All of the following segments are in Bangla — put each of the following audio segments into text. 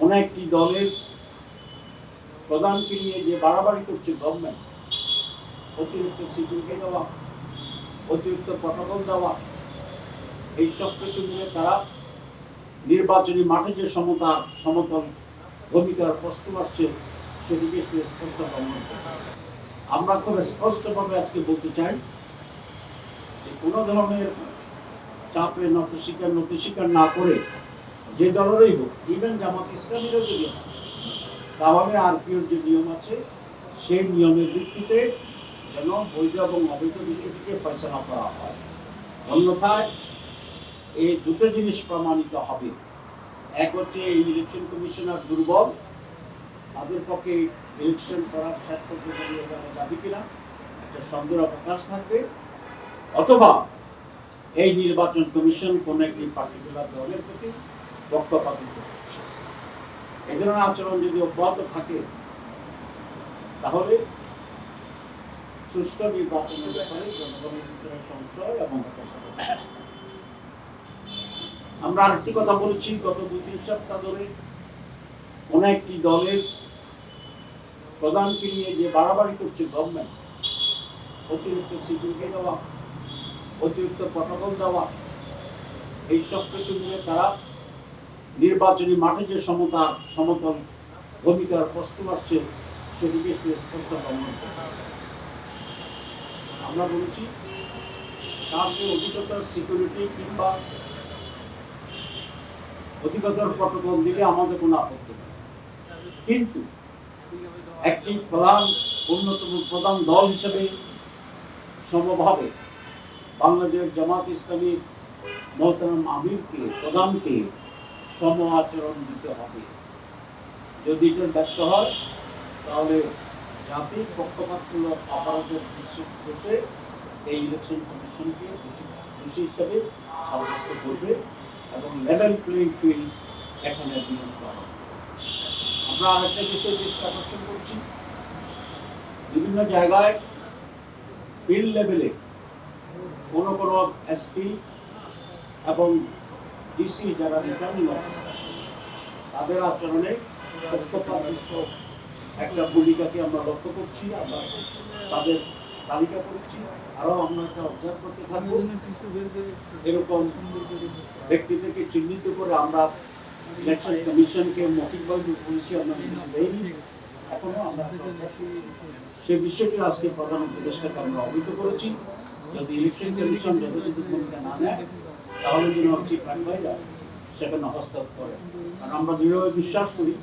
কোন একটি দলের প্রধানকে নিয়ে যে বাড়াবাড়ি করছে গভর্নমেন্ট, অতিরিক্ত সিকিউরিটি দেওয়া, অতিরিক্ত প্রটোকল দেওয়া, এই সব কিছু মিলে তারা নির্বাচনী মাঠে যে সমতল ভূমিকার প্রশ্ন আসছে সেটিকে স্পষ্ট প্রমাণ করে। আমরা খুব স্পষ্টভাবে আজকে বলতে চাই যে কোনো ধরনের চাপে নত স্বীকার না করে যে দলেরই হোক, ইভেন জামাত ইসলামীরও যদি হয়, তাহলে আরপিওর যে নিয়ম আছে সেই নিয়মের ভিত্তিতে যেন বৈধ এবং অবৈধ বিষয়টিকে ফয়সালা করা হয়। অন্যথায় এই দুটো জিনিস প্রমাণিত হবে। এক হচ্ছে এই ইলেকশন কমিশনার দুর্বল, তাদের পক্ষে ইলেকশন করার শেষ পর্যন্ত নিয়ে যাওয়া যাবে কিনা একটা সন্দেহ প্রকাশ থাকবে, অথবা এই নির্বাচন কমিশন কোন একটি পার্টিকুলার দলের প্রতি পক্ষপাতিত্ব করছে। এই ধরনের আচরণ যদি অব্যাহত থাকে তাহলে সুষ্ঠু নির্বাচনের ব্যাপারে জনগণের ভিতরে সংশয় এবং হতাশা। আমরা আরেকটি কথা বলেছি, গত 2-3 সপ্তাহ ধরে কোন একটি দলের প্রধানকে নিয়ে যে বাড়াবাড়ি করছে গভর্নমেন্ট, অতিরিক্ত সিকিউরিটি দেওয়া, অতিরিক্ত প্রটোকল দেওয়া, এই সব কিছু মিলে তারা নির্বাচনী মাঠে যে সমতল ভূমিকার প্রশ্ন আসছে সেটিকে স্পষ্ট প্রমাণ করে। আমরা বলেছি কাউকে অধিকতর সিকিউরিটি কিংবা অধিকতর প্রটোকল দিলে আমাদের কোনো আপত্তি নেই, কিন্তু একটি অন্যতম প্রধান দল হিসেবে সমভাবে বাংলাদেশ জামাত ইসলামী মোহতারাম আমিরকে, প্রধানকে সম আচরণ দিতে হবে। যদি এটা ব্যর্থ হয় তাহলে জাতির পক্ষপাতমূলক অপরাধের দৃষ্টিতে এই ইলেকশন কমিশনকে দোষী হিসেবে সাব্যস্ত করবে এবং লেভেল প্লেইং ফিল্ড এখানে বিনোদ করা হবে। আমরা আরেকটা বিষয় দৃষ্টি আকর্ষণ করছি, বিভিন্ন জায়গায় ফিল্ড লেভেলে কোনো কোনো এসপি এবং ডিসি যারা রিটার্নিং অফিসার, তাদের আচরণে পক্ষপাতদুষ্ট একটা ভূমিকাকে আমরা লক্ষ্য করছি। আমরা তাদের তালিকা করেছি, আরো আমরা একটা অবজার্ভ করতে থাকবো। এরকম ব্যক্তি থেকে চিহ্নিত করে আমরা ইলেকশন কমিশনকে মৌখিকভাবে বলেছি, আমরা দেইনি এখনো। আমরা সে বিষয়টি আজকে প্রধান উপদেষ্টাকে আমরা অবহিত করেছি। যদি ইলেকশন কমিশন যথাযথ ভূমিকা না নেয় তাহলে যেন চিফ অ্যাডভাইজার সেখানে হস্তক্ষেপ করে। কারণ আমরা দৃঢ়ভাবে বিশ্বাস করি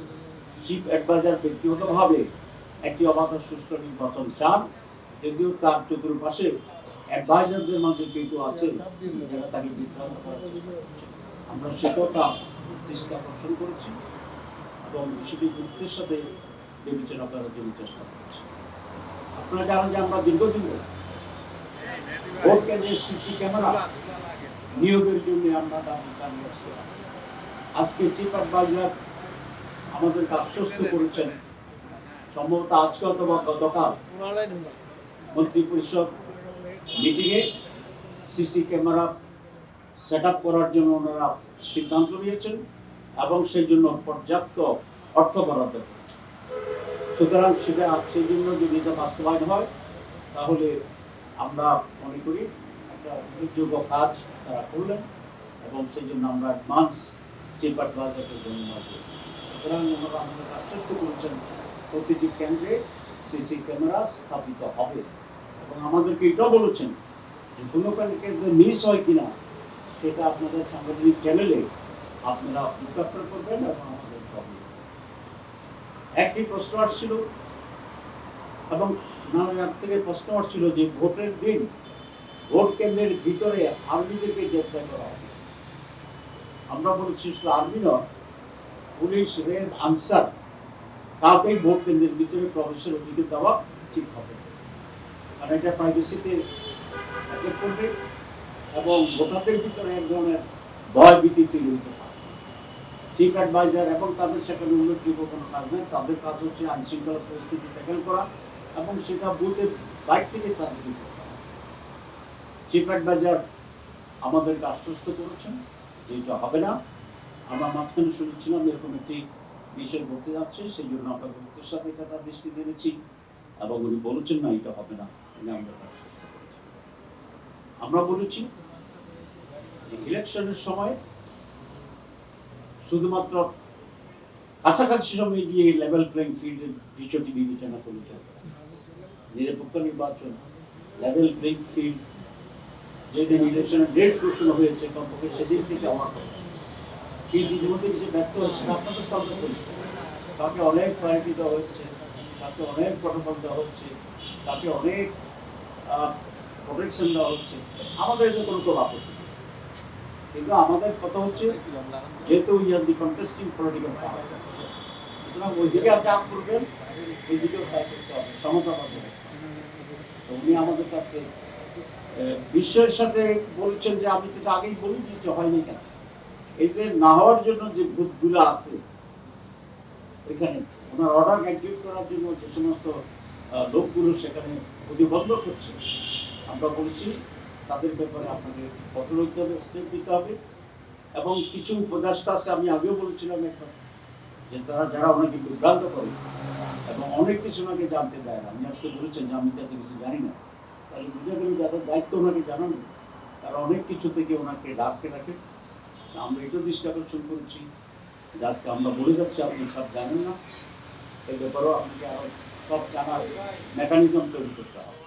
চিফ অ্যাডভাইজার ব্যক্তিগতভাবে একটি অবাধ সুষ্ঠু নির্বাচন চান, যদিও তার চতুর্পাশে অ্যাডভাইজারদের মাঝে কেউ আছে যারা তাকে বিভ্রান্ত করার চেষ্টা করছে। আমরা সে কথা দৃষ্টি আকর্ষণ করেছি এবং বিষয়টি গুরুত্বের সাথে বিবেচনা করার জন্য চেষ্টা করছি। আপনারা জানেন যে আমরা দীর্ঘদিন ভোট কেন্দ্রের সিসি ক্যামেরা নিয়োগের জন্য আমরা দাবি জানিয়ে আসছি। আজকে চিফ অ্যাডভাইজার আমাদেরকে আশ্বস্ত করেছেন, সম্ভবত আজকে অথবা গতকাল মন্ত্রী পরিষদ মিটিংয়ে সিসি ক্যামেরা সেট আপ করার জন্য ওনারা সিদ্ধান্ত নিয়েছেন এবং সেই জন্য পর্যাপ্ত অর্থ বরাদ্দ করেছেন। সুতরাং সেই জন্য যদি এটা বাস্তবায়ন হয় তাহলে আমরা মনে করি একটা উল্লেখযোগ্য কাজ তারা করলেন এবং সেই জন্য আমরা অ্যাডভান্স চিফ অ্যাডভাইজারকে ধন্যবাদ দিই। সুতরাং ওনারা আমাদের আশ্বস্ত করেছেন প্রতিটি কেন্দ্রে সিসি ক্যামেরা স্থাপিত হবে এবং আমাদেরকে এটাও বলেছেন যে কোনো কেন্দ্রে মিস হয় কিনা সেটা আপনাদের সাংগঠনিক চ্যানেলে আপনারা উদ্ঘাটন করবেন এবং আমাদের একটি প্রশ্ন আসছিল এবং নানা জায়গা থেকে প্রশ্ন আসছিল যে ভোটের দিন ভোট কেন্দ্রের ভিতরে আর্মিদেরকে গ্রেফতার করা হবে। আমরা বলছি শুধু আর্মি নয়, পুলিশ, রেল, আনসার কাউকেই ভোট কেন্দ্রের ভিতরে প্রবেশের অধিকার দেওয়া ঠিক হবে, কারণ এটা প্রাইভেসিতে অ্যাটাক করবে এবং ভোটারদের ভিতরে এক ধরনের ভয় ভীতি তৈরি হতে পারে। চিফ অ্যাডভাইজার এবং তাদের সেখানে উল্লেখযোগ্য কোনো কাজ নেই, তাদের কাজ হচ্ছে আইন শৃঙ্খলা পরিস্থিতি ট্যাকেল করা এবং সেটা বুথের বাইরে থেকে তাদের দিতে হবে। চিফ অ্যাডভাইজার আমাদেরকে আশ্বস্ত করেছেন যে এটা হবে না। আমরা মাঝখানে শুনেছিলাম এরকম একটি কিসের ঘটতে যাচ্ছে, সেই জন্য আমরা গুরুত্বের সাথে এটা দৃষ্টি দিয়েছি এবং উনি বলেছেন না এটা হবে না, এটা আমরা করার চেষ্টা করেছি। আমরা বলেছি যে ইলেকশনের সময় শুধুমাত্র কাছাকাছি সময় গিয়ে লেভেল প্লেইং ফিল্ডের বিষয়টি বিবেচনা করে চলবে। নিরপেক্ষ নির্বাচন, লেভেল প্লেইং ফিল্ড, যেদিন ইলেকশনের ডেট ঘোষণা হয়েছে কমপক্ষে সেদিন থেকে আমার কথা কিন্তু ইতিমধ্যে কিছু ব্যর্থ হচ্ছে, আপনাদের সামনে পরিষ্কার। তাকে অনেক প্রায়োরিটি দেওয়া হচ্ছে, তাকে অনেক প্রটোকল দেওয়া হচ্ছে, তাকে অনেক প্রোটেকশন দেওয়া হচ্ছে। আমাদের এতে কোনো আপত্তি নেই। কিন্তু আমাদের কথা হচ্ছে যেহেতু we are the contesting political পাওয়ার, সুতরাং ওইদিকে আপনি আপ করবেন, ওইদিকেও তাই করতে হবে, সমতা বজায় রাখতে হবে। তো উনি আমাদের কাছে বিশ্বের সাথে বলেছেন যে আমি তো আগেই বলি যে হয়নি কেন, এই যে না হওয়ার জন্য যে ভূতগুলো আছে এখানে ওনার অর্ডার এক্সিকিউট করার জন্য যে সমস্ত লোকগুলো সেখানে প্রতিবন্ধ করছে, আমরা বলেছি তাদের ব্যাপারে আপনাকে কঠোর স্টেপ দিতে হবে। এবং কিছু উপদেষ্টা আছে, আমি আগেও বলেছিলাম একবার, যে তারা যারা ওনাকে বিভ্রান্ত করে এবং অনেক কিছু ওনাকে জানতে দেয় না। আমি আজকে বলেছেন যে আমি তাতে কিছু জানি না, তাহলে বুঝে গেলে যাদের দায়িত্ব ওনাকে জানানো তারা অনেক কিছু থেকে ওনাকে ডাকতে রাখে। আমরা এটা দৃষ্টি আকর্ষণ করেছি যে আজকে আমরা বলে যাচ্ছি আপনি সব জানেন না, এই ব্যাপারেও আপনাকে আরো সব জানার মেকানিজম তৈরি করতে হবে।